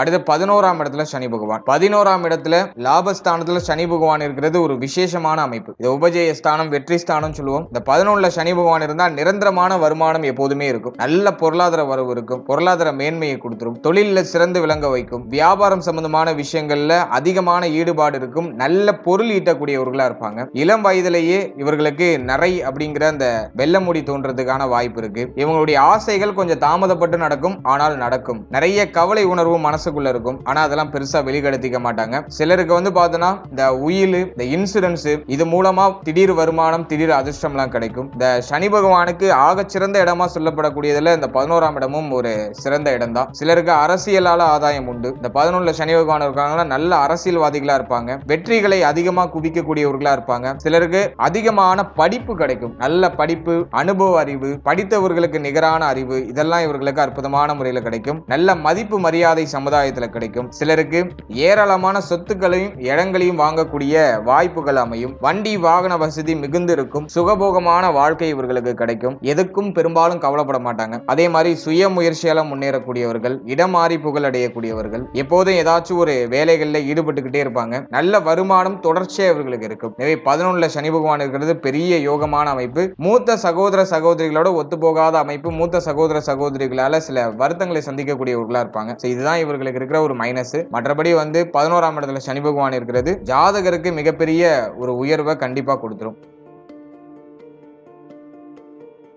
அடுத்து 11ஆம் இடத்துல சனி பகவான். 11ஆம் இடத்துல லாபஸ்தானத்துல சனி பகவான் இருக்கிறது ஒரு விசேஷமான அமைப்பு. இது உபஜய ஸ்தானம், வெற்றி ஸ்தானம் சொல்லுவோம். இந்த 11ல சனி பகவான் இருந்தா நிரந்தரமான வருமானம் எப்போதுமே இருக்கும். நல்ல பொருளாதார வரவு இருக்கும். பொருளாதார மேன்மையை கொடுத்துரும். தொழில சிறந்து விளங்க வைக்கும். வியாபாரம் சம்பந்தமான விஷயங்கள்ல அதிகமான ஈடுபாடு இருக்கும். நல்ல பொருள் ஈட்டக்கூடியவர்களா இருப்பாங்க. இளம் வயதிலேயே இவர்களுக்கு நிறை அப்படிங்கிற அந்த வெள்ளமுடி தோன்றதுக்கான வாய்ப்பு இருக்கு. இவங்களுடைய ஆசைகள் கொஞ்சம் தாமதப்பட்டு நடக்கும், ஆனால் நடக்கும். நிறைய கவலை உணர்வு மனசுக்குள்ள இருக்கும். ஆனா அதெல்லாம் பெருசா வெளிக்கடத்திக்க மாட்டாங்க. சிலருக்கு வந்து பார்த்தோன்னா இந்த உயில், இந்த இன்சூரன்ஸ் இது மூலமா திடீர் வருமானம், திடீர் அதிர்ஷ்டம் எல்லாம் கிடைக்கும். இந்த சனி பகவானுக்கு ஆக சிறந்த இடமா சொல்லப்படக்கூடியதுல இந்த 11ஆம் இடமும் ஒரு சிறந்த இடம் தான். சிலருக்கு அரசியலால ஆதாயம் உண்டு. இந்த 11ல சனி பகவான் இருக்காங்கன்னா நல்ல அரசியல்வாதிகளா இருப்பாங்க. வெற்றிகளை அதிகமா குவிக்கக்கூடியவர்களா இருப்பாங்க. சிலருக்கு அதிகமான படிப்பு கிடைக்கும். நல்ல படிப்பு, அனுபவ அறிவு, படித்தவர்களுக்கு நிகரான அறிவு இதெல்லாம் இவர்களுக்கு அற்புதமான முறையில் கிடைக்கும். நல்ல மதிப்பு மரியாதை சமுதாயத்துல கிடைக்கும். சிலருக்கு ஏராளமான சொத்துக்களையும் இடங்களையும் வாங்கக்கூடிய வாய்ப்புகள் அமையும். வண்டி வாகன வசதி மிகுந்து இருக்கும். சுகபோகமான வாழ்க்கை இவர்களுக்கு கிடைக்கும். எதுக்கும் பெரும்பாலும் கவலைப்பட மாட்டாங்க. அதே மாதிரி சுய முயற்சியால முன்னேறக்கூடியவர்கள், இடம் மாறி புகழ் அடையக்கூடியவர்கள், எப்போதும் ஏதாச்சும் ஒரு வேலைகளில் ஈடுபட்டுக்கிட்டே இருப்பாங்க. நல்ல வருமானம் தொடர்ச்சியா இவர்களுக்கு இருக்கும். எனவே 11ல சனி பகவான் இருக்கிறது பெரிய யோகமான அமைப்பு. மூத்த சகோதர சகோதரிகளோட ஒத்து போகாத அமைப்பு. மூத்த சகோதர சகோதரிகளால சில வருத்தங்களை சந்திக்கக்கூடியவர்களா இருப்பாங்க. இதுதான் இவர்களுக்கு இருக்கிற ஒரு மைனஸ். மற்றபடி வந்து 11ஆம் இடத்துல சனி பகவான் இருக்கிறது ஜாதகருக்கு மிகப்பெரிய ஒரு உயர்வை கண்டிப்பா கொடுத்துரும்.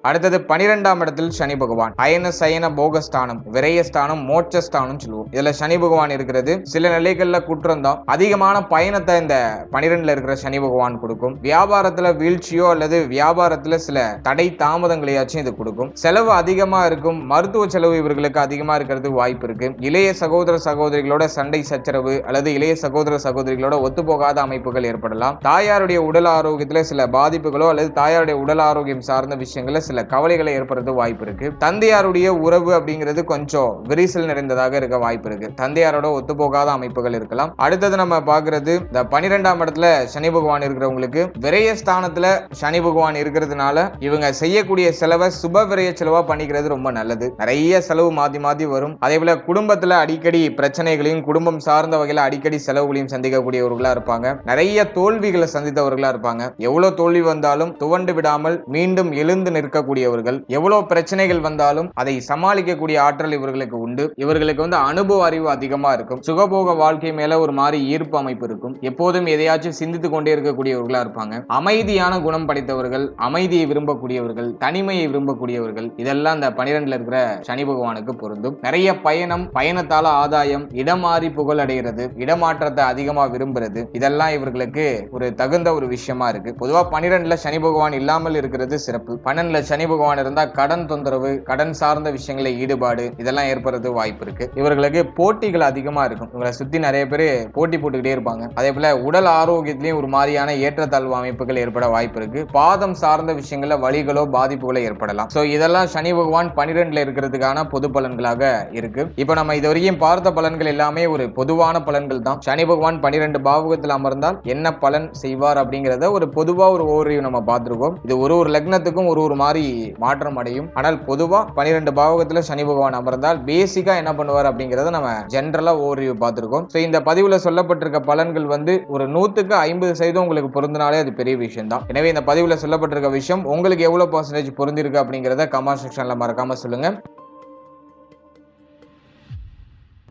அடுத்தது 12ஆம் இடத்தில் சனி பகவான். அயன சயன போகஸ்தானம், விரயஸ்தானம், மோட்சஸ்தானம் சொல்லுவோம். இதுல சனி பகவான் இருக்கிறது சில நிலைகள்ல குற்றம் தான். அதிகமான பயணத்தை இந்த 12ல இருக்கிற சனி பகவான் கொடுக்கும். வியாபாரத்துல வீழ்ச்சியோ அல்லது வியாபாரத்துல சில தடை தாமதங்களையாச்சும் இது கொடுக்கும். செலவு அதிகமா இருக்கும். மருத்துவ செலவு இவர்களுக்கு அதிகமா இருக்கிறது வாய்ப்பு இருக்கு. இளைய சகோதர சகோதரிகளோட சண்டை சச்சரவு அல்லது இளைய சகோதர சகோதரிகளோட ஒத்துப்போகாத அமைப்புகள் ஏற்படலாம். தாயாருடைய உடல் ஆரோக்கியத்துல சில பாதிப்புகளோ அல்லது தாயாருடைய உடல் ஆரோக்கியம் சார்ந்த விஷயங்கள சில கவலைகளை ஏற்படுறது வாய்ப்பு இருக்கு. தந்தையாருடைய உறவு அப்படிங்கிறது கொஞ்சம் விரிசல் நிறைந்ததாக இருக்க வாய்ப்பு இருக்கு. தந்தையாரோட ஒத்துப்போகாத அமைப்புகள் இருக்கலாம். அடுத்தது நம்ம பார்க்கிறது இந்த 12ஆம் இடத்துல சனி பகவான் இருக்கிறவங்களுக்கு விரயஸ்தானத்துல சனி பகவான் இருக்கிறதுனால இவங்க செய்யக்கூடிய செலவை சுப விரய செலவா பண்ணிக்கிறது ரொம்ப நல்லது. நிறைய செலவு மாத்தி மாத்தி வரும். அதே போல குடும்பத்துல அடிக்கடி பிரச்சனைகளையும் குடும்பம் சார்ந்த வகையில அடிக்கடி செலவுகளையும் சந்திக்கக்கூடியவர்களா இருப்பாங்க. நிறைய தோல்விகளை சந்தித்தவர்களா இருப்பாங்க. எவ்வளவு தோல்வி வந்தாலும் துவண்டு விடாமல் மீண்டும் எழுந்து நிற்க கூடியவர்கள். எவ்வளவு பிரச்சனைகள் வந்தாலும் அதை சமாளிக்கக்கூடிய ஆற்றல் இவர்களுக்கு உண்டு. இவர்களுக்கு வந்து அனுபவ அறிவு அதிகமா இருக்கும். சுகபோக வாழ்க்கை மேல ஒரு மாதிரி ஈர்ப்பு அமைப்பு இருக்கும். எப்போதும் எதையாச்சும் சிந்தித்துக் கொண்டே இருக்கக்கூடியவர்களா இருப்பாங்க. அமைதியான குணம் படைத்தவர்கள், அமைதியை விரும்பக்கூடியவர்கள், தனிமையை விரும்பக்கூடியவர்கள். இதெல்லாம் இந்த 12ல இருக்கிற சனி பகவானுக்கு பொருந்தும். நிறைய பயணம், பயணத்தால ஆதாயம், இடமாறி புகழ் அடைகிறது, இடமாற்றத்தை அதிகமா விரும்புறது, இதெல்லாம் இவர்களுக்கு ஒரு தகுந்த ஒரு விஷயமா இருக்கு. பொதுவா 12ல சனி பகவான் இல்லாமல் இருக்கிறது சிறப்பு. 12ல சனி பகவான் இருந்தா கடன் தொந்தரவு, கடன் சார்ந்த விஷயங்களை ஈடுபாடு இதெல்லாம் ஏற்படுறது வாய்ப்பு இருக்கு. இவர்களுக்கு போட்டிகள் அதிகமா இருக்கும். இவங்களை சுத்தி நிறைய பேர் போட்டி போட்டுக்கிட்டே இருப்பாங்க. அதே போல உடல் ஆரோக்கியத்திலையும் ஒரு மாதிரியான ஏற்றத்தாழ்வு அமைப்புகள் ஏற்பட வாய்ப்பு இருக்கு. பாதம் சார்ந்த விஷயங்கள்ல வலிகளோ பாதிப்புகளோ ஏற்படலாம். சோ இதெல்லாம் சனி பகவான் 12ல இருக்கிறதுக்கான பொது பலன்களாக இருக்கு. இப்ப நம்ம இதுவரையும் பார்த்த பலன்கள் எல்லாமே ஒரு பொதுவான பலன்கள் தான். சனி பகவான் 12 பாவகத்தில் அமர்ந்தால் என்ன பலன் செய்வார் அப்படிங்கறத ஒரு பொதுவா ஒரு ஓவர்வியூ நம்ம பார்த்திருக்கோம். இது ஒரு லக்னத்துக்கும் ஒரு மாதிரி மாற்றம் அடையும். ஆனால் பொதுவா 12 பாவகத்துல சனி பகவான் அமர்ந்தால் பேசிக்கா என்ன பண்ணுவார் அப்படிங்கறத நம்ம ஜெனரலா ஓவர்வியூ பார்த்திருக்கோம். சோ இந்த பதிவுல சொல்லப்பட்டிருக்க பலன்கள் வந்து ஒரு 100க்கு 50% உங்களுக்கு பொருந்தினாலே அது பெரிய விஷயம் தான். எனவே இந்த பதிவுல சொல்லப்பட்டிருக்க விஷயம் உங்களுக்கு எவ்வளவு % பொருந்திருக்கு அப்படிங்கறத கமெண்ட் செக்ஷன்ல மறக்காம சொல்லுங்க.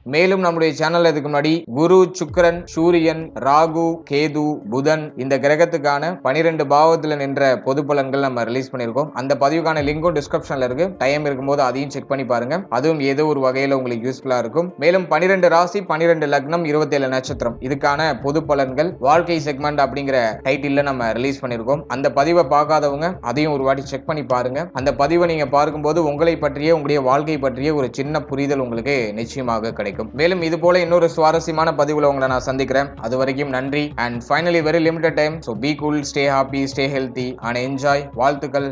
மேலும் நம்முடைய சேனல் இதுக்கு முன்னாடி குரு, சுக்கிரன், சூரியன், ராகு, கேது, புதன் இந்த கிரகத்துக்கான 12 பாவத்துல நின்ற பொது பலன்கள் நம்ம ரிலீஸ் பண்ணிருக்கோம். அந்த பதிவுக்கான லிங்கும் டிஸ்கிரிப்ஷன்ல இருக்கு. டைம் இருக்கும்போது அதையும் செக் பண்ணி பாருங்க. அதுவும் ஏதோ ஒரு வகையில உங்களுக்கு யூஸ்ஃபுல்லா இருக்கும். மேலும் 12 ராசி, 12 லக்னம், 27 நட்சத்திரம் இதுக்கான பொது பலன்கள் வாழ்க்கை செக்மெண்ட் அப்படிங்கிற டைட்டில்ல நம்ம ரிலீஸ் பண்ணிருக்கோம். அந்த பதிவை பார்க்காதவங்க அதையும் ஒரு வாட்டி செக் பண்ணி பாருங்க. அந்த பதிவை நீங்க பார்க்கும்போது உங்களை பற்றிய, உங்களுடைய வாழ்க்கை பற்றிய ஒரு சின்ன புரிதல் உங்களுக்கு நிச்சயமாக கிடைக்கும். மேலும் இது போல இன்னொரு சுவாரஸ்யமான பதிவுல உங்களை நான் சந்திக்கிறேன். அது வரைக்கும் நன்றி. And finally very limited time. So be cool, stay happy, stay healthy and enjoy. வாழ்த்துக்கள்.